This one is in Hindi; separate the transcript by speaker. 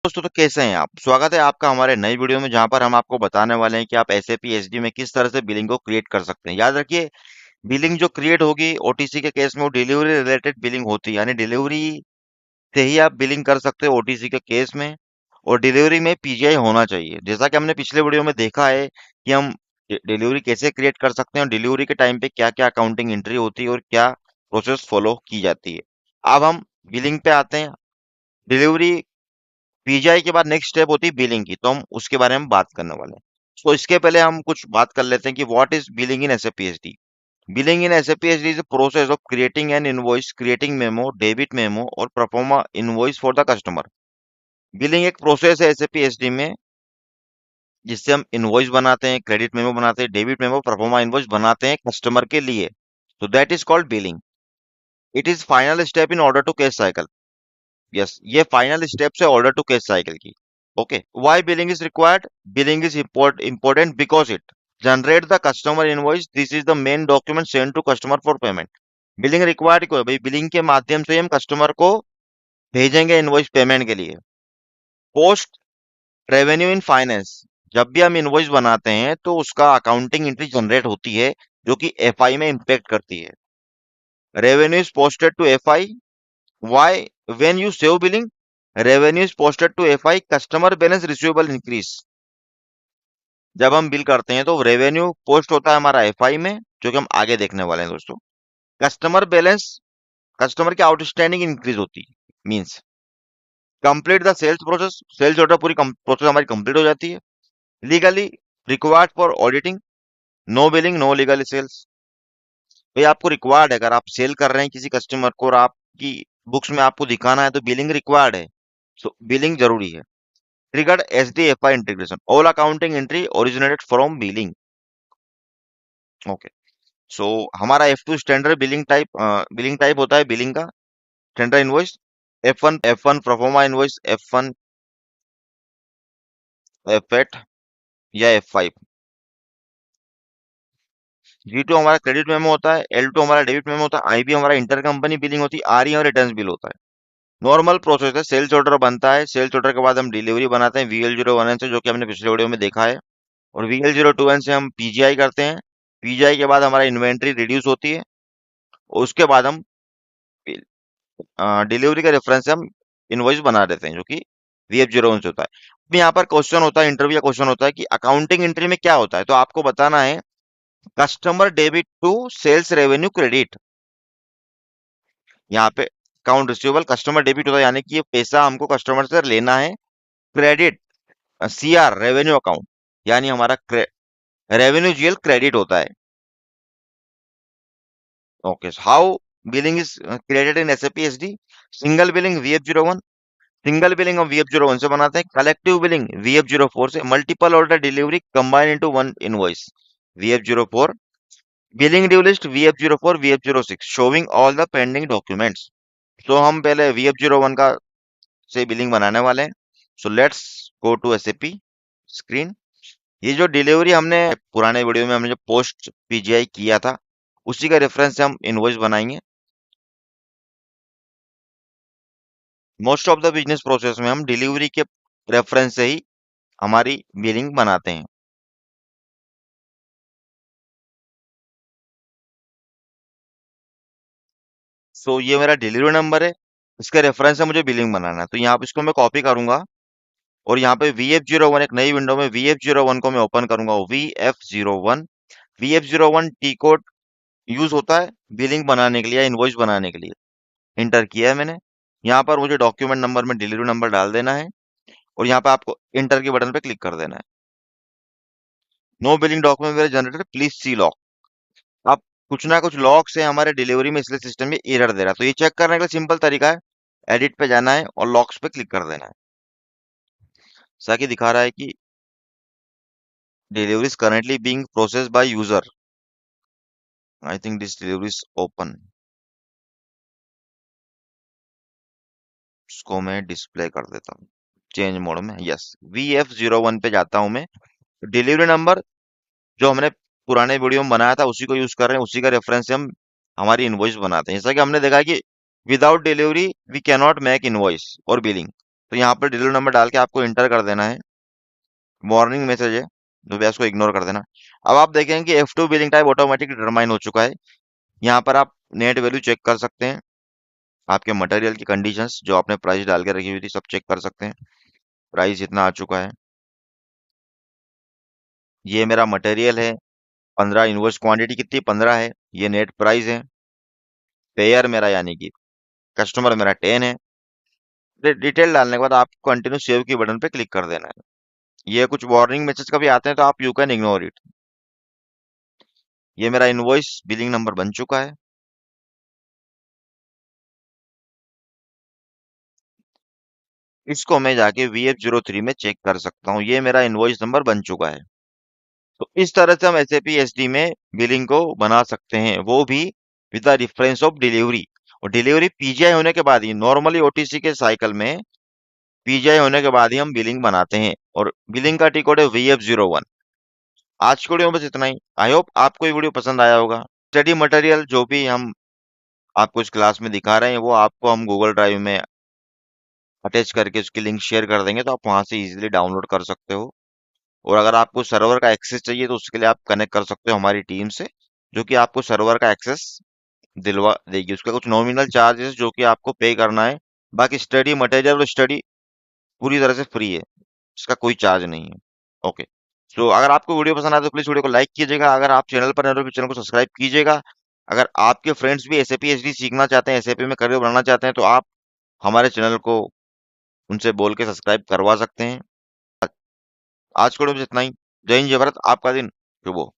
Speaker 1: दोस्तों, तो कैसे हैं आप? स्वागत है आपका हमारे नई वीडियो में, जहां पर हम आपको बताने वाले हैं कि आप एसएपी एसडी में किस तरह से बिलिंग को क्रिएट कर सकते हैं। याद रखिए, बिलिंग जो क्रिएट होगी ओटीसी के केस में, वो डिलीवरी रिलेटेड बिलिंग होती है, यानी डिलीवरी से ही आप बिलिंग कर सकते हो ओटीसी के केस में। और डिलीवरी में पीजीआई होना चाहिए। जैसा कि हमने पिछले वीडियो में देखा है कि हम डिलीवरी कैसे क्रिएट कर सकते हैं और डिलीवरी के टाइम पे क्या क्या अकाउंटिंग एंट्री होती है और क्या प्रोसेस फॉलो की जाती है। अब हम बिलिंग पे आते हैं। डिलीवरी पीजीआई के बाद नेक्स्ट स्टेप होती है बिलिंग की, तो हम उसके बारे में बात करने वाले हैं। तो इसके पहले हम कुछ बात कर लेते हैं कि what is billing in SAP SD. Billing in SAP SD is a process of creating an invoice, creating memo, debit memo और proforma invoice for the customer. Billing एक प्रोसेस है एसएपीएसडी में, जिससे हम इनवॉइस बनाते हैं, क्रेडिट मेमो बनाते हैं, डेबिट मेमो, परफॉर्मा इनवॉइस बनाते हैं कस्टमर के लिए। तो that is called billing. It is final step in order to cash cycle. Yes, ये फाइनल स्टेप्स है ऑर्डर टू कैश साइकिल की। Okay, why billing is required? Billing is important because it generate the customer invoice. This is the main document sent to customer for payment. Billing required क्यों है भाई? बिलिंग के माध्यम से ही हम कस्टमर को भेजेंगे इनवॉइस पेमेंट के लिए। पोस्ट रेवेन्यू इन फाइनेंस, जब भी हम इनवॉइस बनाते हैं तो उसका अकाउंटिंग एंट्री जनरेट होती है, जो कि एफआई में इंपैक्ट करती है। Revenue is posted to FI. Why? When you save billing, revenue is posted to FI, customer balance receivable increase. जब हम बिल करते हैं तो रेवेन्यू पोस्ट होता है हमारा एफआई में, जो कि हम आगे देखने वाले हैं दोस्तों। कस्टमर बैलेंस, कस्टमर की आउटस्टैंडिंग इंक्रीज होती है, means complete the sales process, sales order पूरी प्रोसेस हमारी कंप्लीट हो जाती है। Legally required for auditing, no billing no legal sales. भाई आपको रिक्वायर्ड है, अगर आप सेल कर रहे हैं किसी कस्टमर को और आपकी बुक्स में आपको दिखाना है तो बिलिंग रिक्वायर्ड है। सो बिलिंग जरूरी है। Triggered SD FI integration, all accounting entry originated from billing. Okay, so हमारा F2 स्टैंडर्ड बिलिंग टाइप होता है बिलिंग का standard invoice. F1 proforma invoice, F1 F8 या F5। G2 हमारा क्रेडिट मेमो होता है, L2 हमारा डेबिट मेमो होता है, IB हमारा इंटर कंपनी बिलिंग होती है, RE हमारा रिटर्न बिल होता है। नॉर्मल प्रोसेस है, सेल्स ऑर्डर बनता है, सेल्स ऑर्डर के बाद हम डिलीवरी बनाते हैं VL01N से, जो कि हमने पिछले वीडियो में देखा है। और VL02N से हम पीजीआई करते हैं। पीजीआई के बाद हमारा इन्वेंट्री रिड्यूस होती है और उसके बाद हम डिलीवरी के रेफरेंस से हम इनवॉइस बना देते हैं, जो कि VF01 से होता है। अब यहाँ पर क्वेश्चन होता है, इंटरव्यू का क्वेश्चन होता है कि अकाउंटिंग एंट्री में क्या होता है, तो आपको बताना है customer debit to sales revenue credit. यहाँ पे अकाउंट रिसीवेबल कस्टमर डेबिट होता है, यानी कि ये पैसा हमको कस्टमर से लेना है। क्रेडिट सीआर रेवेन्यू अकाउंट, यानी हमारा रेवेन्यू जीएल क्रेडिट होता है। Okay, how billing is created in SAP SD. Single billing VF01, single billing हम VF01 से बनाते हैं। कलेक्टिव बिलिंग VF04 से। Multiple order delivery combine into one invoice VF04। Billing due list VF04 VF06 showing all the pending documents. तो हम पहले VF01 का से बिलिंग बनाने वाले हैं। So let's go to SAP screen. ये जो डिलीवरी हमने पुराने वीडियो में हमने जो पोस्ट पीजीआई किया था, उसी का रेफरेंस से हम इनवॉइस बनाएंगे। Most of the business process में हम डिलीवरी के रेफरेंस से ही हमारी बिलिंग बनाते हैं। सो ये मेरा डिलीवरी नंबर है, इसके रेफरेंस से मुझे बिलिंग बनाना है। तो यहाँ पे इसको मैं कॉपी करूंगा और यहाँ पे VF01 एक नई विंडो में VF01 को मैं ओपन करूंगा। VF01, VF01 T code use होता है बिलिंग बनाने के लिए, इनवॉइस बनाने के लिए। इंटर किया है मैंने। यहाँ पर मुझे डॉक्यूमेंट नंबर में डिलीवरी नंबर डाल देना है और यहाँ पे आपको इंटर के बटन पे क्लिक कर देना है। नो बिलिंग डॉक्यूमेंट मेरे जनरेटर, प्लीज सी लॉक। अब कुछ ना कुछ लॉक से हमारे डिलीवरी में, इसलिए सिस्टम में एरर दे रहा है। तो ये चेक करने का सिंपल तरीका है, एडिट पे जाना है और लॉक्स पे क्लिक कर देना है। साथ ही दिखा रहा है कि delivery is currently being processed by user. I think this delivery is open. इसको मैं डिस्प्ले कर देता हूँ चेंज मोड में। यस, VF01 पे जाता हूँ मैं। डिलीवरी नंबर जो हमने पुराने वीडियो में बनाया था उसी को यूज कर रहे हैं, उसी का रेफरेंस से हम हमारी इनवॉइस बनाते हैं। जैसा कि हमने देखा है कि without delivery we can not make invoice और बिलिंग। तो यहाँ पर डिलीवरी नंबर डाल के आपको इंटर कर देना है। वार्निंग मैसेज है, जो भी है उसको इग्नोर कर देना। अब आप देखेंगे कि F2 billing type automatic determine हो चुका है। यहाँ पर आप नेट वैल्यू चेक कर सकते हैं, आपके मटेरियल की कंडीशंस जो आपने प्राइस डाल के रखी हुई थी सब चेक कर सकते हैं। प्राइस इतना आ चुका है। ये मेरा मटेरियल है, 15 इनवॉइस क्वांटिटी कितनी 15 है। ये नेट प्राइस है। पेयर मेरा यानी कि कस्टमर मेरा 10 है। डिटेल डालने के बाद आपको कंटिन्यू सेव की बटन पे क्लिक कर देना है। ये कुछ वार्निंग मैसेज कभी आते हैं तो आप यू कैन इग्नोर इट। ये मेरा इनवॉइस बिलिंग नंबर बन चुका है। इसको मैं जाके VF03 में चेक कर सकता हूँ। ये मेरा इनवॉइस नंबर बन चुका है। तो इस तरह से हम SAP SD में बिलिंग को बना सकते हैं, वो भी with the reference of delivery. और डिलीवरी PGI होने के बाद ही, नॉर्मली OTC के साइकिल में PGI होने के बाद ही हम बिलिंग बनाते हैं। और बिलिंग का टी कोड है VF01। आज की वीडियो में बस इतना ही। आई होप आपको ये वीडियो पसंद आया होगा। स्टडी मटेरियल जो भी हम आपको इस क्लास में दिखा रहे हैं वो आपको हम गूगल ड्राइव में अटैच करके उसकी लिंक शेयर कर देंगे, तो आप वहां से इजीली डाउनलोड कर सकते हो। और अगर आपको सर्वर का एक्सेस चाहिए तो उसके लिए आप कनेक्ट कर सकते हो हमारी टीम से, जो कि आपको सर्वर का एक्सेस दिलवा देगी। उसका कुछ नॉमिनल चार्जेस जो कि आपको पे करना है। बाकी स्टडी मटेरियल और स्टडी पूरी तरह से फ्री है, इसका कोई चार्ज नहीं है। ओके। सो अगर आपको वीडियो पसंद आए तो प्लीज वीडियो को लाइक कीजिएगा। अगर आप चैनल पर नए हो तो चैनल को सब्सक्राइब कीजिएगा। अगर आपके फ्रेंड्स भी SAP SD सीखना चाहते हैं, SAP में करियर बनाना चाहते हैं, तो आप हमारे चैनल को उनसे बोल के सब्सक्राइब करवा सकते हैं। आज को वीडियो में बस इतना ही। जय हिंद, जय भारत, आपका दिन शुभ हो।